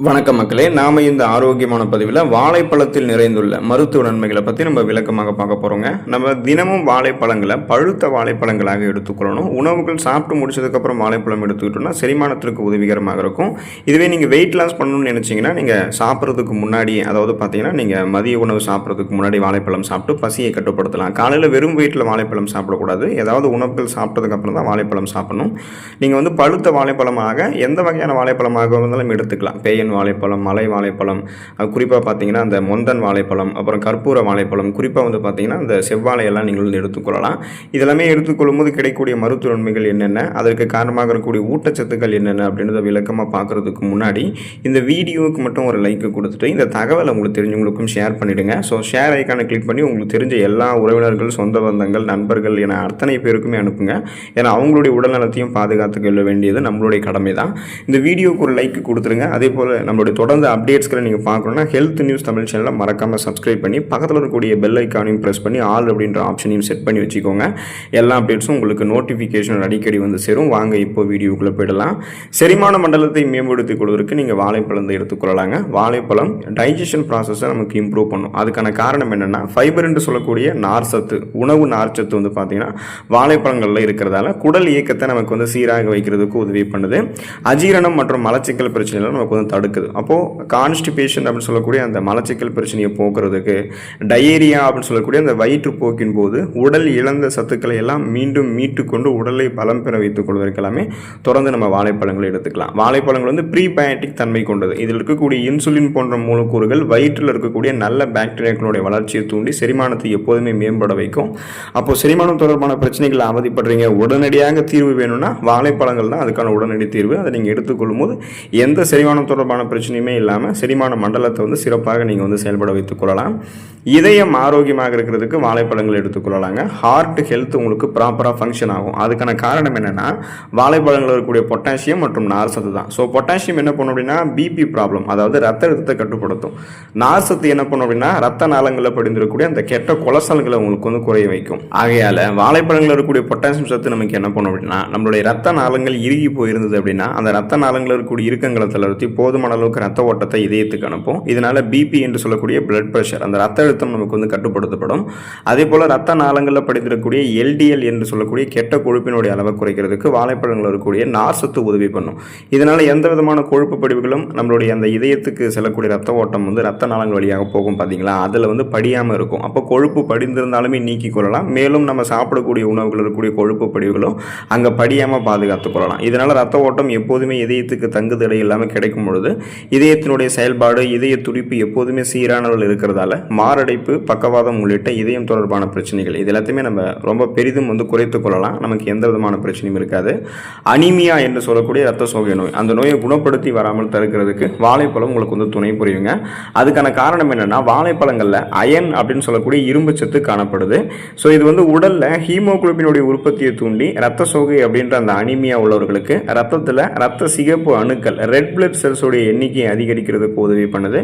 வணக்கம் மக்களே, நாம இந்த ஆரோக்கியமான பதிவில் வாழைப்பழத்தில் நிறைந்துள்ள மருத்துவ நன்மைகளை பற்றி நம்ம விளக்கமாக பார்க்க போகிறோங்க. நம்ம தினமும் வாழைப்பழங்களை பழுத்த வாழைப்பழங்களாக எடுத்துக்கொள்ளணும். உணவுகள் சாப்பிட்டு முடிச்சதுக்கப்புறம் வாழைப்பழம் எடுத்துக்கிட்டோம்னா செரிமானத்திற்கு உதவிகரமாக இருக்கும். இதுவே நீங்கள் வெயிட் லாஸ் பண்ணணும்னு நினச்சிங்கன்னா நீங்கள் சாப்பிட்றதுக்கு முன்னாடி, அதாவது பார்த்தீங்கன்னா நீங்கள் மதிய உணவு சாப்பிட்றதுக்கு முன்னாடி வாழைப்பழம் சாப்பிட்டு பசியை கட்டுப்படுத்தலாம். காலையில் வெறும் வயிற்றில் வாழைப்பழம் சாப்பிடக்கூடாது. ஏதாவது உணவுகள் சாப்பிட்டதுக்கப்புறம் தான் வாழைப்பழம் சாப்பிடணும். நீங்கள் பழுத்த வாழைப்பழமாக எந்த வகையான வாழைப்பழமாக இருந்தாலும் எடுத்துக்கலாம். வாழைப்பழம், மலை வாழைப்பழம், குறிப்பாக பார்த்தீங்கன்னா அந்த மொந்தன் வாழைப்பழம், அப்புறம் கற்பூர வாழைப்பழம், குறிப்பாக பார்த்தீங்கன்னா அந்த செவ்வாழையெல்லாம் நீங்கள் எடுத்துக்கொள்ளலாம். இதெல்லாமே எடுத்துக்கொள்ளும் போது கிடைக்கக்கூடிய மருத்துவ நன்மைகள் என்னென்ன, அதற்கு காரணமாக இருக்கக்கூடிய ஊட்டச்சத்துக்கள் என்னென்ன அப்படின்றத விளக்கமாக பார்க்குறதுக்கு முன்னாடி இந்த வீடியோவுக்கு மட்டும் ஒரு லைக் கொடுத்துட்டு இந்த தகவலை உங்களுக்கு தெரிஞ்சவங்களுக்கும் ஷேர் பண்ணிவிடுங்க. ஸோ ஷேர் ஐக்கானை கிளிக் பண்ணி உங்களுக்கு தெரிஞ்ச எல்லா உறவினர்கள், சொந்த பந்தங்கள், நண்பர்கள் என அத்தனை பேருக்குமே அனுப்புங்க. ஏன்னா அவங்களுடைய உடல்நலத்தையும் பாதுகாத்து கொள்ள வேண்டியது நம்மளுடைய கடமை தான். இந்த வீடியோவுக்கு ஒரு லைக் கொடுத்துருங்க. அதே போல் நம்மளுடைய தொடர்ந்து அப்டேட்ஸ்களை நீங்கள் பார்க்கணுன்னா ஹெல்த் நியூஸ் தமிழ் சேனலை மறக்காமல் சப்ஸ்கிரைப் பண்ணி பக்கத்தில் இருக்கக்கூடிய பெல் ஐக்கானையும் ப்ரெஸ் பண்ணி ஆல் அப்படின்ற ஆப்ஷனையும் செட் பண்ணி வச்சுக்கோங்க. எல்லா அப்டேட்ஸும் உங்களுக்கு நோட்டிஃபிகேஷன் அடிக்கடி சேரும். வாங்க இப்போ வீடியோக்குள்ளே போயிடலாம். செரிமான மண்டலத்தை மேம்படுத்திக் கொள்வதற்கு நீங்கள் வாழைப்பழத்தை எடுத்துக்கொள்ளலாங்க. வாழைப்பழம் டைஜஷன் ப்ராசஸை நமக்கு இம்ப்ரூவ் பண்ணும். அதுக்கான காரணம் என்னென்னா ஃபைபர் என்று சொல்லக்கூடிய நார்ச்சத்து, உணவு நார்ச்சத்து பார்த்தீங்கன்னா வாழைப்பழங்களில் இருக்கிறதால குடல் இயக்கத்தை நமக்கு சீராக வைக்கிறதுக்கு உதவி பண்ணுது. அஜீரணம் மற்றும் மலச்சிக்கல் பிரச்சனைகள் நமக்கு தடுக்குது. அப்போது கான்ஸ்டிபேஷன் அப்படின்னு சொல்லக்கூடிய அந்த மலச்சிக்கல் பிரச்சனையை போக்குறதுக்கு, டயேரியா அப்படின்னு சொல்லக்கூடிய அந்த வயிற்றுப்போக்கின் போது உடல் இழந்த சத்துக்களை எல்லாம் மீண்டும் மீட்டு கொண்டு உடலை பலம் பெற வைத்துக் கொள்வதற்கு எல்லாமே தொடர்ந்து நம்ம வாழைப்பழங்களை எடுத்துக்கலாம். வாழைப்பழங்கள் ப்ரீபயோட்டிக் தன்மை கொண்டது. இதில் இருக்கக்கூடிய இன்சுலின் போன்ற மூலக்கூறுகள் வயிற்றில் இருக்கக்கூடிய நல்ல பாக்டீரியாக்களுடைய வளர்ச்சியை தூண்டி செரிமானத்தை எப்போதுமே மேம்பட வைக்கும். அப்போது செரிமானம் தொடர்பான பிரச்சனைகளை அவதிப்படுறீங்க, உடனடியாக தீர்வு வேணும்னா வாழைப்பழங்கள் தான் அதுக்கான உடனடி தீர்வு. அதை நீங்கள் எடுத்துக்கொள்ளும் போது எந்த செரிமானம் தொடர்பான பிரச்சனையுமே இல்லாமல் செரிமான மண்டலத்தை சிறப்பாக நீங்கள் செயல்பட வைத்துக் கொள்ளலாம். இதயம் ஆரோக்கியமாக இருக்கிறதுக்கு வாழைப்பழங்கள் எடுத்துக்கொள்ளலாங்க. ஹார்ட் ஹெல்த் உங்களுக்கு ப்ராப்பராக ஃபங்க்ஷன் ஆகும். அதுக்கான காரணம் என்னென்னா வாழைப்பழங்கள் இருக்கக்கூடிய பொட்டாசியம் மற்றும் நார்சத்து தான். ஸோ பொட்டாசியம் என்ன பண்ணும் அப்படின்னா பிபி ப்ராப்ளம், அதாவது ரத்த அழுத்தத்தை கட்டுப்படுத்தும். நார்சத்து என்ன பண்ணும் அப்படின்னா ரத்த நாளங்களில் படிந்திருக்கக்கூடிய அந்த கெட்ட கொலஸ்ட்ரால்களை உங்களுக்கு குறைய வைக்கும். ஆகையால் வாழைப்பழங்கள் இருக்கக்கூடிய பொட்டாசியம் சத்து நமக்கு என்ன பண்ணும் அப்படின்னா நம்மளுடைய ரத்த நாளங்கள் இறுகி போயிருந்தது அப்படின்னா அந்த ரத்த நாளங்களில் இருக்கக்கூடிய இறுக்கங்களை தளர்த்தி போதுமான அளவுக்கு ரத்த ஓட்டத்தை இதயத்துக்கு அனுப்பும். இதனால பிபி என்று சொல்லக்கூடிய பிளட் பிரஷர், அந்த ரத்த அழுத்தம் நமக்கு கட்டுப்படுத்தப்படும். அதே போல ரத்த நாளங்களில் படிந்திருக்கக்கூடிய எல்டிஎல் என்று சொல்லக்கூடிய கெட்ட கொழுப்பினுடைய அளவை குறைக்கிறதுக்கு வாழைப்பழங்கள் இருக்கக்கூடிய நார்சத்து உதவி பண்ணும். இதனால எந்த விதமான கொழுப்பு படிவுகளும் நம்மளுடைய அந்த இதயத்துக்கு செல்லக்கூடிய ரத்த ஓட்டம் ரத்த நாளங்கள் வழியாக போகும். பார்த்தீங்களா, அதில் படியாமல் இருக்கும். அப்போ கொழுப்பு படிந்திருந்தாலுமே நீக்கிக் கொள்ளலாம். மேலும் நம்ம சாப்பிடக்கூடிய உணவுகள் இருக்கக்கூடிய கொழுப்பு படிவுகளும் அங்கே படியாமல் பாதுகாத்துக் கொள்ளலாம். இதனால ரத்த ஓட்டம் எப்போதுமே இதயத்துக்கு தங்கு தடை இல்லாமல் கிடைக்கும் பொழுது இதயத்தினுடைய செயல்பாடு, இதய துடிப்பு எப்போதுமே சீரானவர்கள் இருக்கிறதால மாரடைப்பு, பக்கவாதம் உள்ளிட்ட இதயம் தொடர்பான பிரச்சனைகள் இது எல்லாத்தையுமே நம்ம ரொம்ப பெரிதும் குறைத்துக் கொள்ளலாம். நமக்கு எந்த விதமான பிரச்சனையும் இருக்காது. அனீமியா என்று சொல்லக்கூடிய ரத்த சோகை நோய், அந்த நோயை குணப்படுத்தி வராமல் தடுக்கிறதுக்கு வாழைப்பழம் உங்களுக்கு துணை புரியுங்க. அதுக்கான காரணம் என்னன்னா வாழைப்பழங்களில் அயன் அப்படின்னு சொல்லக்கூடிய இரும்பு சத்து காணப்படுது. ஸோ இது உடல்ல ஹீமோகுளோபினுடைய உற்பத்தியை தூண்டி ரத்த சோகை அப்படின்ற அந்த அனீமியா உள்ளவர்களுக்கு ரத்தத்தில் ரத்த சிகப்பு அணுக்கள், ரெட் பிளட் செல்ஸோடைய எண்ணிக்கையை அதிகரிக்கிறதுக்கு உதவி பண்ணுது.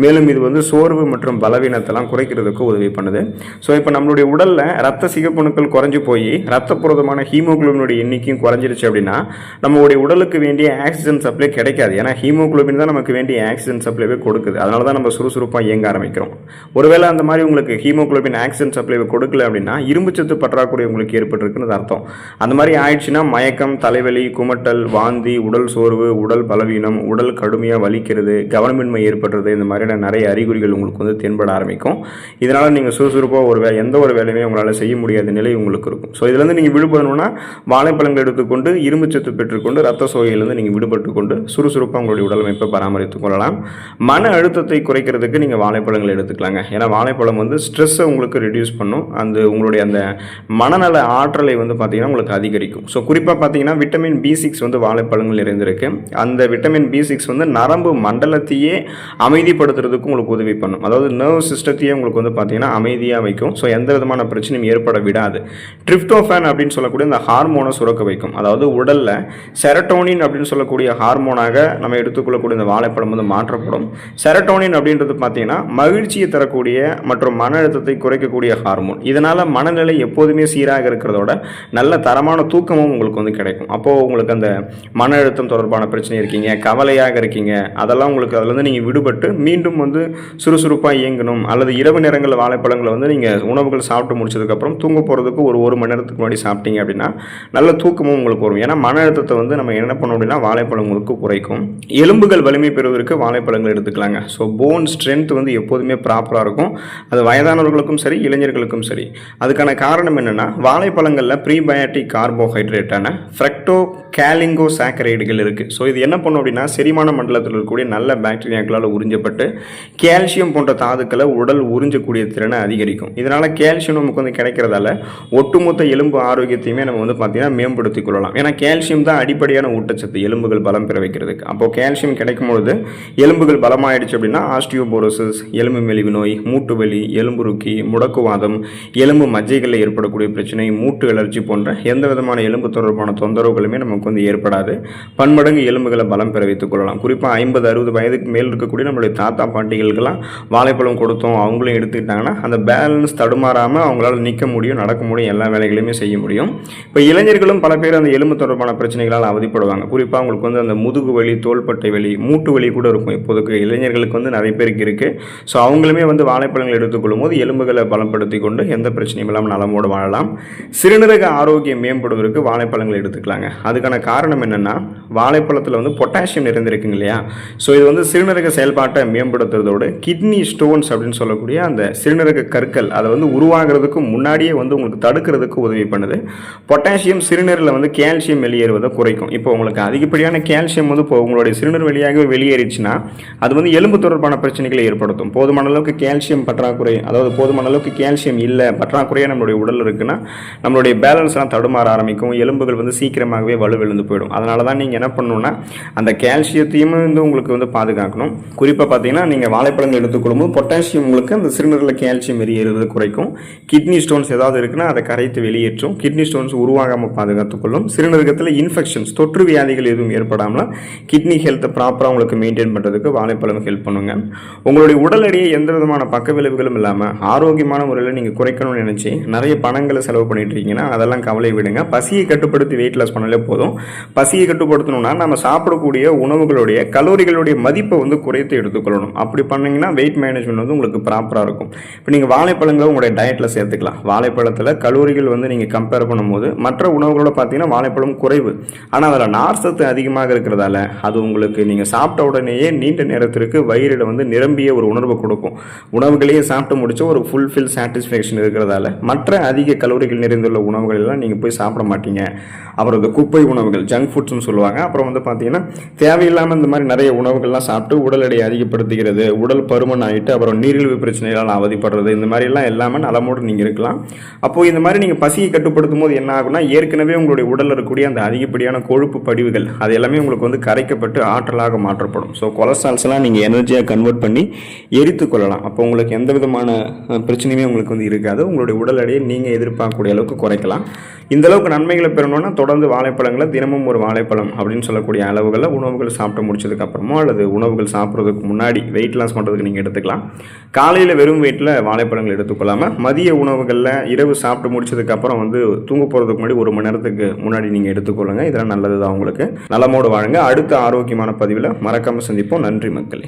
மேலும் இது சோர்வு மற்றும் பலவீனத்தெல்லாம் குறைக்கிறதுக்கு உதவி பண்ணுது. ஸோ இப்போ நம்மளுடைய உடலில் ரத்த சிகப்பணுக்கள் குறைஞ்சு போய் ரத்த புரதமான ஹீமோகுளோபினுடைய எண்ணிக்கையும் குறைஞ்சிருச்சு அப்படின்னா நம்மளுடைய உடலுக்கு வேண்டிய ஆக்சிஜன் சப்ளை கிடைக்காது. ஏன்னா ஹீமோகுளோபின் தான் நமக்கு வேண்டிய ஆக்சிஜன் சப்ளைவை கொடுக்குது. அதனால தான் நம்ம சுறுசுறுப்பாக இயங்க ஆரம்பிக்கிறோம். ஒருவேளை அந்த மாதிரி உங்களுக்கு ஹீமோகுளோபின் ஆக்சிஜன் சப்ளைவை கொடுக்கல அப்படின்னா இரும்புச்சத்து பற்றாக்குறை உங்களுக்கு ஏற்பட்டிருக்குன்னு அர்த்தம். அந்த மாதிரி ஆயிடுச்சுன்னா மயக்கம், தலைவலி, குமட்டல், வாந்தி, உடல் சோர்வு, உடல் பலவீனம், உடல் கடுமையாக வலிக்கிறது, கவனமின்மை ஏற்படுறது, இந்த மாதிரியான நிறைய அறிகுறிகள் உங்களுக்கு தென்பட ஆரம்பிக்கும். இதனால் நீங்கள் சுறுசுறுப்பாக எந்த ஒரு வேலையுமே உங்களால் செய்ய முடியாத நிலை உங்களுக்கு இருக்கும். ஸோ இதுலேருந்து நீங்கள் விடுபடணும்னா வாழைப்பழங்கள் எடுத்துக்கொண்டு இரும்புச்சத்து பெற்றுக்கொண்டு ரத்த சோகையிலிருந்து நீங்கள் விடுபட்டு கொண்டு சுறுசுறுப்பாக உங்களுடைய உடலமைப்பை பராமரித்துக் கொள்ளலாம். மன அழுத்தத்தை குறைக்கிறதுக்கு நீங்கள் வாழைப்பழங்கள் எடுத்துக்கலாங்க. ஏன்னா வாழைப்பழம் ஸ்ட்ரெஸ்ஸை உங்களுக்கு ரெடியூஸ் பண்ணும். உங்களுடைய அந்த மனநல ஆற்றலை பார்த்தீங்கன்னா உங்களுக்கு அதிகரிக்கும். ஸோ குறிப்பாக பார்த்தீங்கன்னா விட்டமின் B6 வாழைப்பழங்கள் நிறைந்திருக்கு. அந்த விட்டமின் B6 நரம்பு மண்டலத்தையே அமைதிப்படுத்துறதுக்கு உங்களுக்கு உதவி பண்ணும். அதாவது நர்வ் சிஸ்டத்தையே உங்களுக்கு பார்த்தீங்கன்னா அமைதியாக வைக்கும். ஸோ எந்த விதமான பிரச்சனையும் ஏற்பட விடாது. ட்ரிப்டோஃபான் அப்படின்னு சொல்லக்கூடிய அந்த ஹார்மோனை சுரக்க வைக்கும். அதாவது உடலில் செரட்டோனின் அப்படின்னு சொல்லக்கூடிய ஹார்மோனாக நம்ம எடுத்துக்கொள்ளக்கூடிய இந்த வாழைப்பழம் மாற்றப்படும். செரட்டோனின் அப்படின்றது பார்த்தீங்கன்னா மகிழ்ச்சியை தரக்கூடிய மற்றும் மன அழுத்தத்தை குறைக்கக்கூடிய ஹார்மோன். இதனால் மனநிலை எப்போதுமே சீராக இருக்கிறதோட நல்ல தரமான தூக்கமும் உங்களுக்கு கிடைக்கும். அப்போது உங்களுக்கு அந்த மன அழுத்தம் தொடர்பான பிரச்சனை இருக்கீங்க, கவலையாக இருக்கீங்க இருக்கீங்க, அதெல்லாம் உங்களுக்கு அதுலேருந்து நீங்கள் விடுபட்டு மீண்டும் வந்து சுறுசுறுப்பாக இயங்கணும், அல்லது இரவு நேரங்களில் வாழைப்பழங்களை வந்து நீங்கள் உணவுகள் சாப்பிட்டு முடிச்சதுக்கப்புறம் தூங்க போகிறதுக்கு ஒரு மணி நேரத்துக்கு முன்னாடி சாப்பிட்டீங்க அப்படின்னா நல்ல தூக்கமும் உங்களுக்கு வரும். ஏன்னா மன அழுத்தத்தை வந்து நம்ம என்ன பண்ணோம் அப்படின்னா வாழைப்பழம் உங்களுக்கு குறைக்கும். எலும்புகள் வலிமை பெறுவதற்கு வாழைப்பழங்கள் எடுத்துக்கலாங்க. ஸோ போன் ஸ்ட்ரென்த் வந்து எப்போதுமே ப்ராப்பராக இருக்கும். அது வயதானவர்களுக்கும் சரி, இளைஞர்களுக்கும் சரி. அதுக்கான காரணம் என்னென்னா வாழைப்பழங்களில் ப்ரீபயாட்டிக் கார்போஹைட்ரேட்டான ஃப்ரக்டோ கேலிங்கோ சாக்கரைடுகள் இருக்குது. ஸோ இது என்ன பண்ணும் அப்படின்னா செரிமான மண்டலத்தில் இருக்கக்கூடிய நல்ல பாக்டீரியாக்களால் உறிஞ்சப்பட்டு கால்சியம் போன்ற தாதுக்களை உடல் உறிஞ்சக்கூடிய திறனை அதிகரிக்கும். இதனால் கால்சியம் நமக்கு வந்து கிடைக்கிறதால ஒட்டுமொத்த எலும்பு ஆரோக்கியத்தையுமே நம்ம வந்து பார்த்தீங்கன்னா மேம்படுத்திக் கொள்ளலாம். ஏன்னா கால்சியம் தான் அடிப்படையான ஊட்டச்சத்து எலும்புகள் பலம் பெற வைக்கிறதுக்கு. அப்போது கால்சியம் கிடைக்கும் பொழுது எலும்புகள் பலமாயிடுச்சு அப்படின்னா ஆஸ்டியோபோரோசிஸ், எலும்பு மெலிவு நோய், மூட்டு வலி, எலும்புருக்கி, முடக்குவாதம், எலும்பு மஜ்ஜைகளில் ஏற்படக்கூடிய பிரச்சனை, மூட்டு அலர்ஜி போன்ற எந்த விதமான எலும்பு தொடர்பான தொந்தரவுகளுமே நமக்கு வந்து ஏற்படாது. பன்மடங்கு எலும்புகளை பலம் பெற வைத்துக் கொள்ளலாம். குறிப்பாக 50-60 வயதுக்கு மேல் இருக்கக்கூடிய நம்மளுடைய தாத்தா பாட்டிகளுக்கெல்லாம் வாழைப்பழம் கொடுத்தோம், அவங்களும் எடுத்துக்கிட்டாங்கன்னா அந்த பேலன்ஸ் தடுமாறாமல் அவங்களால நிற்க முடியும், நடக்க முடியும், எல்லா வேலைகளையுமே செய்ய முடியும். இப்போ இளைஞர்களும் பல பேர் அந்த எலும்பு தொடர்பான பிரச்சனைகளால் அவதிப்படுவாங்க. குறிப்பாக அவங்களுக்கு வந்து அந்த முதுகு வலி, தோள்பட்டை வலி, மூட்டு வலி கூட இருக்கும். இப்போதைக்கு இளைஞர்களுக்கு வந்து நிறைய பேருக்கு இருக்குது. ஸோ அவங்களுமே வந்து வாழைப்பழங்கள் எடுத்துக்கொள்ளும் போது எலும்புகளை பலப்படுத்தி கொண்டு எந்த பிரச்சனையும் இல்லாமல் நலமோடு வாழலாம். சிறுநீரக ஆரோக்கியம் மேம்படுவதற்கு வாழைப்பழங்கள் எடுத்துக்கலாங்க. அதுக்கான காரணம் என்னென்னா வாழைப்பழத்தில் வந்து பொட்டாசியம் நிறைந்திருக்குங்க இல்லையா. ஸோ இது வந்து சிறுநீரக செயல்பாட்டை மேம்படுத்துறதோடு கிட்னி ஸ்டோன்ஸ் அப்படின்னு சொல்லக்கூடிய அந்த சிறுநீரக கற்கள் அதை வந்து உருவாகிறதுக்கு முன்னாடியே வந்து உங்களுக்கு தடுக்கிறதுக்கு உதவி பண்ணுது. பொட்டாசியம் சிறுநீரில் வந்து கால்சியம் வெளியேறுவதை குறைக்கும். இப்போ உங்களுக்கு அதிகப்படியான கால்சியம் வந்து இப்போ உங்களுடைய சிறுநீர் வழியாக வெளியேறிச்சுன்னா அது வந்து எலும்பு தொடர்பான பிரச்சனைகளை ஏற்படுத்தும். போதுமான அளவுக்கு கால்சியம் பற்றாக்குறை, அதாவது போதுமான அளவுக்கு கால்சியம் இல்லை, பற்றாக்குறையாக நம்மளுடைய உடல் இருக்குன்னா நம்மளுடைய பேலன்ஸ்லாம் தடுமாற ஆரம்பிக்கும். எலும்புகள் வந்து சீக்கிரமாகவே வலுவிழந்து போயிடும். அதனால தான் நீங்கள் என்ன பண்ணணும்னா அந்த கால்சியத்தையும் வந்து உங்களுக்கு வந்து பாதுகாக்கணும். குறிப்பாக பார்த்தீங்கன்னா நீங்கள் வாழைப்பழங்கள் எடுத்துக்கொள்ளும்போது பொட்டாசியம் உங்களுக்கு அந்த சிறுநீரில் கால்சியம் வெளியேறுவது குறைக்கும். கிட்னி ஸ்டோன்ஸ் ஏதாவது இருக்குன்னா அதை கரைத்து வெளியேற்றும். கிட்னி ஸ்டோன்ஸ் உருவாகாமல் பாதுகாத்துக்கொள்ளும். சிறுநீரகத்தில் இன்ஃபெக்ஷன்ஸ், தொற்று வியாதிகள் எதுவும் ஏற்படாமல் கிட்னி ஹெல்த்தை ப்ராப்பராக உங்களுக்கு மெயின்டைன் பண்ணுறதுக்கு வாழைப்பழம் ஹெல்ப் பண்ணுங்க. உங்களுடைய உடல் எடையை எந்த விதமான பக்க விளைவுகளும் இல்லாமல் ஆரோக்கியமான முறையில் நீங்கள் குறைக்கணும்னு நினச்சி நிறைய பணங்களை செலவு பண்ணிட்டு இருக்கீங்கன்னா அதெல்லாம் கவலை விடுங்க. பசியை கட்டுப்படுத்தி வெயிட் லாஸ் பண்ணாலே போதும். பசியை கட்டுப்படுத்தணும்னா நம்ம சாப்பிடக்கூடிய உணவுகளுடைய கலோரிகளுடைய மதிப்பை வந்து குறைத்து எடுத்துக்கொள்ளணும். அப்படி பண்ணிங்கன்னா வெயிட் மேனேஜ்மெண்ட் வந்து உங்களுக்கு ப்ராப்பராக இருக்கும். இப்போ நீங்கள் வாழைப்பழங்களை உங்களுடைய டயட்டில் சேர்த்துக்கலாம். வாழைப்பழத்தில் கலோரிகள் வந்து நீங்கள் கம்பேர் பண்ணும்போது மற்ற உணவுகளோட பார்த்தீங்கன்னா வாழைப்பழம் குறைவு. ஆனால் அதில் நார் சத்து அதிகமாக இருக்கிறதால அது உங்களுக்கு நீங்கள் சாப்பிட்ட உடனேயே நீண்ட நேரத்திற்கு வயிறில் வந்து நிரம்பிய ஒரு உணர்வு கொடுக்கும். உணவுகளையே சாப்பிட்டு முடிச்ச ஒரு ஃபுல்ஃபில் சாட்டிஸ்ஃபேக்ஷன் இருக்கிறதால மற்ற அதிக கலோரிகள் நிறைந்துள்ள உணவுகள் எல்லாம் நீங்கள் போய் சாப்பிட மாட்டீங்க. அப்புறம் இந்த குப்பை உணவுகள், ஜங்க் ஃபுட்ஸ்னு சொல்லுவாங்க. அப்புறம் வந்து பார்த்தீங்கன்னா தேவையில்லாமல் இந்த மாதிரி நிறைய உணவுகள்லாம் சாப்பிட்டு உடல் எடையை அதிகப்படுத்திக்கிறது, உடல் பருமன் ஆகிட்டு அப்புறம் நீரிழிவு பிரச்சனைகளால் அவதிப்படுறது, இந்த மாதிரிலாம் எல்லாமே நலமோடு நீங்கள் இருக்கலாம். அப்போது இந்த மாதிரி நீங்கள் பசியை கட்டுப்படுத்தும் போது என்ன ஆகுனா ஏற்கனவே உங்களுடைய உடலில் இருக்கக்கூடிய அந்த அதிகப்படியான கொழுப்பு படிவுகள் அது எல்லாமே உங்களுக்கு வந்து கரைக்கப்பட்டு ஆற்றலாக மாற்றப்படும். ஸோ கொலஸ்ட்ரால்ஸ்லாம் நீங்கள் எனர்ஜியாக கன்வெர்ட் பண்ணி எரித்து கொள்ளலாம். அப்போ உங்களுக்கு எந்த விதமான பிரச்சனையுமே உங்களுக்கு வந்து இருக்காது. உங்களுடைய உடல் எடையை நீங்கள் எதிர்பார்க்கக்கூடிய அளவுக்கு குறைக்கலாம். இந்த அளவுக்கு நன்மைகளை பெறணும்னா தொடர்ந்து வாழைப்பழங்களை தினமும் ஒரு வாழைப்பழம் அப்படின்னு சொல்லக்கூடிய அளவுகளில் உணவுகள் சாப்பிட்டு முடிச்சதுக்கு அப்புறமோ அல்லது உணவுகள் சாப்பிட்றதுக்கு முன்னாடி வெயிட் லாஸ் பண்ணுறதுக்கு நீங்கள் எடுத்துக்கலாம். காலையில் வெறும் வெயிட்டில் வாழைப்பழங்கள் எடுத்துக்கொள்ளாமல் மதிய உணவுகளில் இரவு சாப்பிட்டு முடிச்சதுக்கு அப்புறம் வந்து தூங்க போகிறதுக்கு முன்னாடி 1 மணி நேரத்துக்கு முன்னாடி நீங்கள் எடுத்துக்கொள்ளுங்க. இதெல்லாம் நல்லது தான். உங்களுக்கு நலமோடு வாழுங்க. அடுத்த ஆரோக்கியமான பதிவில் மறக்காமல் சந்திப்போம். நன்றி மக்களே.